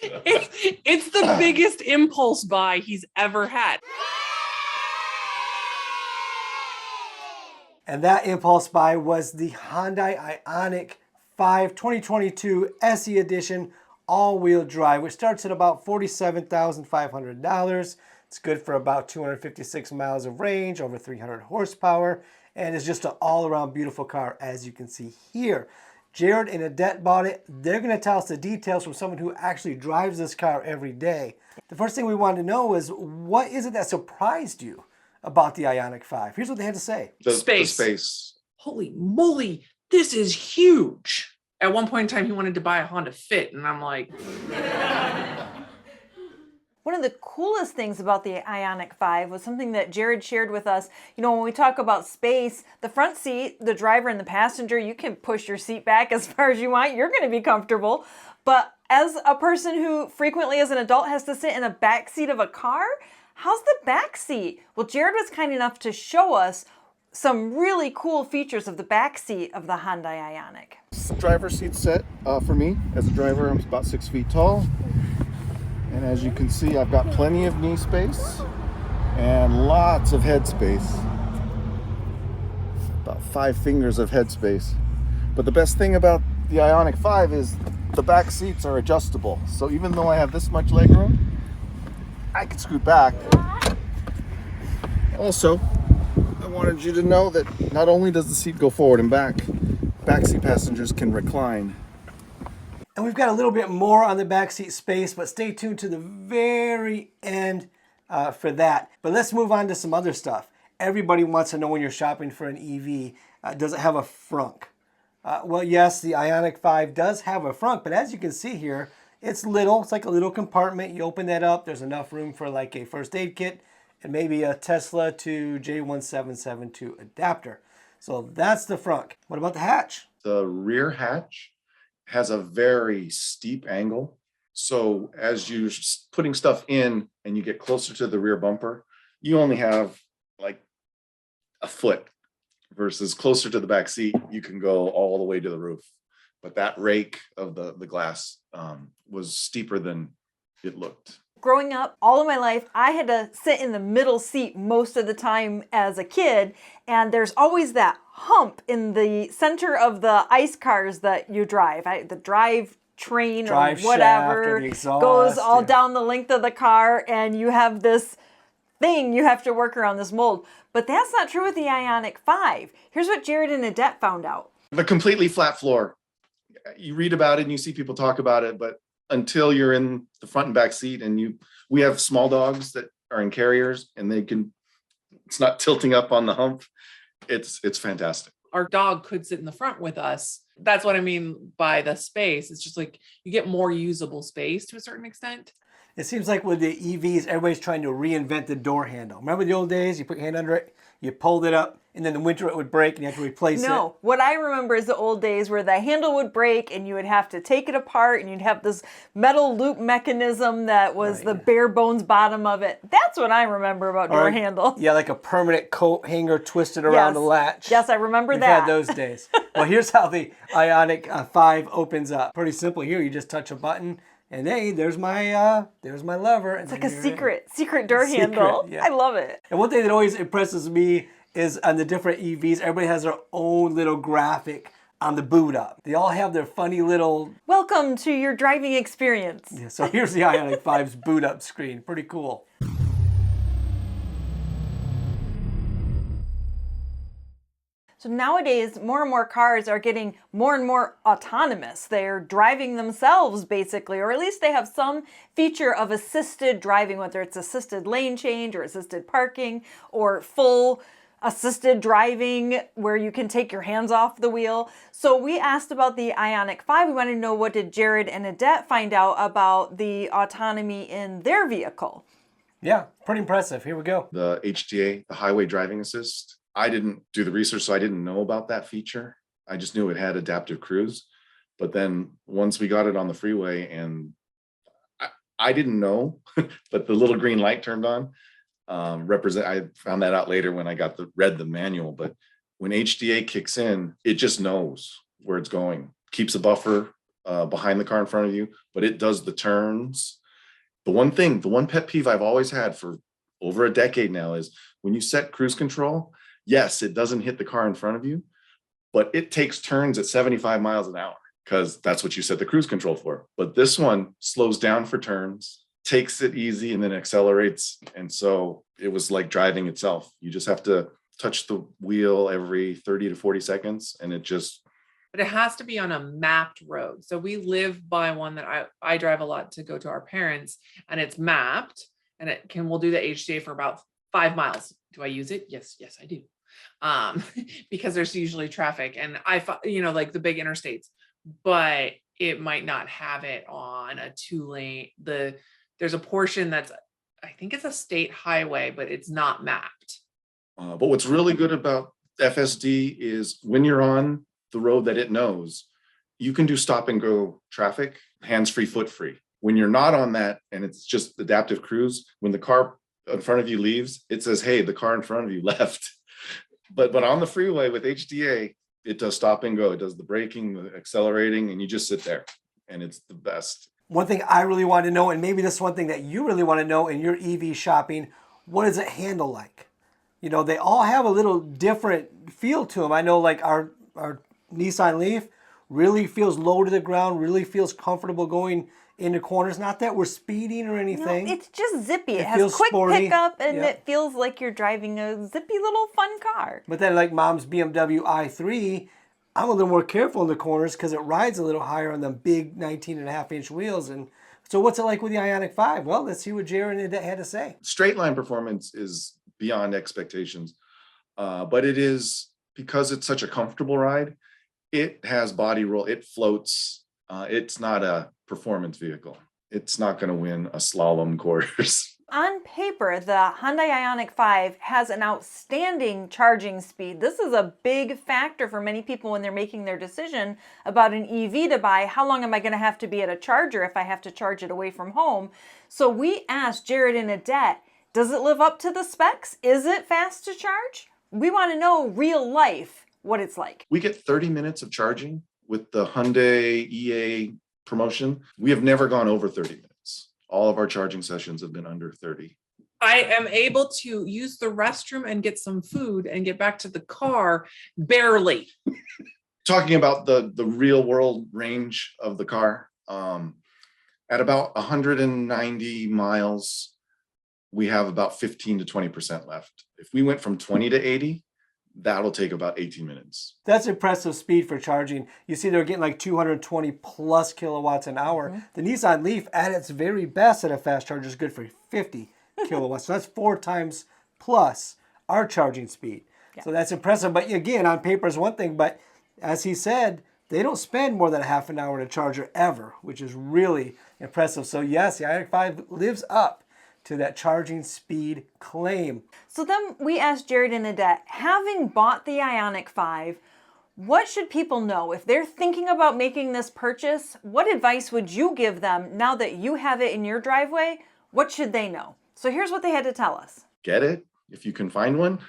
It's the biggest impulse buy he's ever had. And that impulse buy was the Hyundai Ioniq 5 2022 SE Edition all-wheel drive, which starts at about $47,500. It's good for about 256 miles of range, over 300 horsepower, and is just an all-around beautiful car, as you can see here. Jarrad and Adette bought it. They're going to tell us the details from someone who actually drives this car every day. The first thing we wanted to know is, what is it that surprised you about the Ioniq 5? Here's what they had to say. The space. Holy moly, this is huge. At one point in time, he wanted to buy a Honda Fit, and I'm like... One of the coolest things about the Ioniq 5 was something that Jarrad shared with us. You know, when we talk about space, the front seat, the driver and the passenger, you can push your seat back as far as you want. You're going to be comfortable. But as a person who frequently as an adult has to sit in a back seat of a car, how's the back seat? Well, Jarrad was kind enough to show us some really cool features of the back seat of the Hyundai Ioniq. Driver's seat set for me. As a driver, I'm about 6 feet tall. And as you can see, I've got plenty of knee space and lots of head space. About 5 fingers of head space. But the best thing about the Ioniq 5 is the back seats are adjustable. So even though I have this much leg room, I can scoot back. Also, I wanted you to know that not only does the seat go forward and back seat passengers can recline. And we've got a little bit more on the backseat space, but stay tuned to the very end for that. But let's move on to some other stuff. Everybody wants to know when you're shopping for an EV, does it have a frunk? Well, yes, the Ioniq 5 does have a frunk, but as you can see here, it's little. It's like a little compartment. You open that up, there's enough room for like a first aid kit and maybe a Tesla to J1772 adapter. So that's the frunk. What about the hatch? The rear hatch has a very steep angle. So as you're putting stuff in and you get closer to the rear bumper, you only have like a foot versus closer to the back seat, you can go all the way to the roof. But that rake of the glass was steeper than it looked. Growing up, all of my life, I had to sit in the middle seat most of the time as a kid, and there's always that hump in the center of the ICE cars that you drive. The drive train or whatever goes all down the length of the car, and you have this thing you have to work around, this mold. But that's not true with the Ioniq 5. Here's what Jarrad and Adette found out. The completely flat floor. You read about it and you see people talk about it, but until you're in the front and back seat, and we have small dogs that are in carriers, and it's not tilting up on the hump. It's fantastic. Our dog could sit in the front with us. That's what I mean by the space. It's just like you get more usable space to a certain extent. It seems like with the EVs, everybody's trying to reinvent the door handle. Remember the old days? You put your hand under it, you pulled it up, and then in the winter it would break and you have to replace it. No, what I remember is the old days where the handle would break and you would have to take it apart and you'd have this metal loop mechanism that was the bare bones bottom of it. That's what I remember about door handles. Yeah, like a permanent coat hanger twisted around the latch. Yes, I remember We've that. had those days. Well, here's how the Ioniq 5 opens up. Pretty simple here. You just touch a button. And hey, there's my lever. It's like a secret door handle. Yeah. I love it. And one thing that always impresses me is on the different EVs, everybody has their own little graphic on the boot up. They all have their funny little... Welcome to your driving experience. Yeah, so here's the Ioniq 5's boot up screen. Pretty cool. So nowadays, more and more cars are getting more and more autonomous. They're driving themselves, basically, or at least they have some feature of assisted driving, whether it's assisted lane change or assisted parking or full assisted driving where you can take your hands off the wheel. So we asked about the Ioniq 5. We wanted to know, what did Jarrad and Adette find out about the autonomy in their vehicle? Yeah, pretty impressive. Here we go. The HDA, the Highway Driving Assist. I didn't do the research, so I didn't know about that feature. I just knew it had adaptive cruise. But then once we got it on the freeway, and I didn't know, but the little green light turned on. I found that out later when I read the manual. But when HDA kicks in, it just knows where it's going, keeps a buffer behind the car in front of you, but it does the turns. The one pet peeve I've always had for over a decade now is when you set cruise control, yes, it doesn't hit the car in front of you, but it takes turns at 75 miles an hour because that's what you set the cruise control for. But this one slows down for turns, takes it easy, and then accelerates. And so it was like driving itself. You just have to touch the wheel every 30 to 40 seconds, and it just... But it has to be on a mapped road. So we live by one that I drive a lot to go to our parents, and it's mapped, and we'll do the HDA for about 5 miles. Do I use it? Yes, I do. Because there's usually traffic, and like the big interstates, but it might not have it on a 2-lane. There's a portion that's, I think it's a state highway, but it's not mapped. But what's really good about FSD is when you're on the road that it knows, you can do stop and go traffic, hands-free, foot-free. When you're not on that and it's just adaptive cruise, when the car in front of you leaves, it says, hey, the car in front of you left. But on the freeway with HDA, it does stop and go. It does the braking, the accelerating, and you just sit there, and it's the best. One thing I really want to know, and maybe this is one thing that you really want to know in your EV shopping, what does it handle like? You know, they all have a little different feel to them. I know like our Nissan Leaf really feels low to the ground, really feels comfortable going into corners. Not that we're speeding or anything. No, it's just zippy. It has feels quick sporty. pickup, and it feels like you're driving a zippy little fun car. But then like Mom's BMW i3, I'm a little more careful in the corners because it rides a little higher on the big 19.5-inch wheels. And so what's it like with the Ioniq 5? Well, let's see what Jarrad had to say. Straight line performance is beyond expectations, but it is, because it's such a comfortable ride, it has body roll, it floats. It's not a performance vehicle. It's not going to win a slalom course. On paper, the Hyundai Ioniq 5 has an outstanding charging speed. This is a big factor for many people when they're making their decision about an EV to buy. How long am I going to have to be at a charger if I have to charge it away from home? So we asked Jarrad and Adette, does it live up to the specs? Is it fast to charge? We want to know real life what it's like. We get 30 minutes of charging with the Hyundai EA promotion. We have never gone over 30 minutes. All of our charging sessions have been under 30. I am able to use the restroom and get some food and get back to the car barely. Talking about the real world range of the car, at about 190 miles, we have about 15 to 20% left. If we went from 20 to 80, that'll take about 18 minutes. That's impressive speed for charging. You see they're getting like 220 plus kilowatts an hour. Mm-hmm. The Nissan Leaf at its very best at a fast charger is good for 50 kilowatts. So that's 4 times plus our charging speed. Yeah. So that's impressive. But again, on paper is one thing, but as he said, they don't spend more than a half an hour in a charger ever, which is really impressive. So yes, the Ioniq 5 lives up to that charging speed claim. So then we asked Jarrad and Adette, having bought the Ioniq 5, what should people know? If they're thinking about making this purchase, what advice would you give them now that you have it in your driveway? What should they know? So here's what they had to tell us. Get it if you can find one.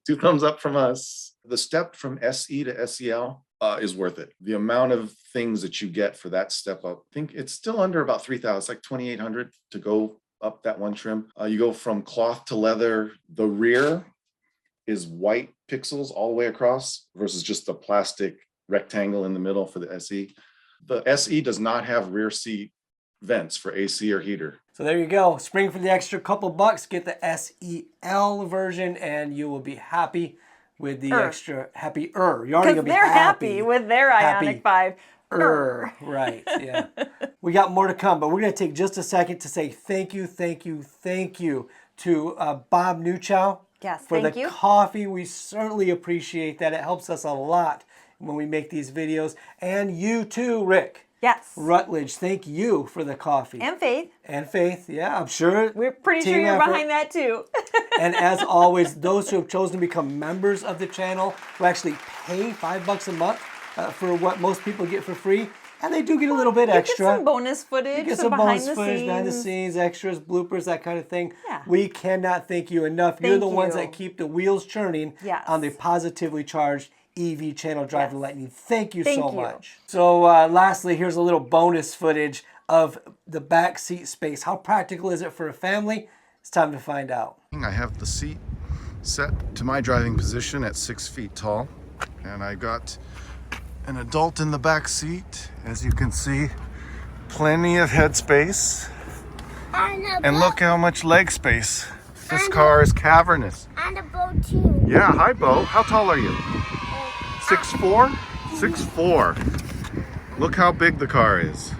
2 thumbs up from us. The step from SE to SEL is worth it. The amount of things that you get for that step up, I think it's still under about 3,000. It's like 2,800 to go up that one trim. You go from cloth to leather. The rear is white pixels all the way across versus just the plastic rectangle in the middle for the SE. The SE does not have rear seat vents for AC or heater. So there you go. Spring for the extra couple bucks. Get the SEL version and you will be happy with the extra happier. You're already going to be they're happy with their Ioniq 5. Right, yeah. We got more to come, but we're going to take just a second to say thank you to Bob Newchow for the coffee. We certainly appreciate that. It helps us a lot when we make these videos. And you too, Rick. Yes. Rutledge, thank you for the coffee. And Faith. And Faith, yeah, I'm sure. We're pretty sure you're behind that too. And as always, those who have chosen to become members of the channel who actually pay $5 a month for what most people get for free, and they do get a little bit extra. Get some bonus footage, get some bonus footage, behind the scenes, extras, bloopers, that kind of thing. Yeah. We cannot thank you enough. You're the ones that keep the wheels churning on the Positively Charged EV channel, Driving Yes. Lightning. Thank you Thank so you. much. So lastly, here's a little bonus footage of the back seat space. How practical is it for a family? It's time to find out. I have the seat set to my driving position at 6 feet tall, and I got an adult in the back seat. As you can see, plenty of headspace, and look how much leg space. This car is cavernous. And a boat too. Yeah, hi Bo. How tall are you? 6'4"? 6'4". Look how big the car is.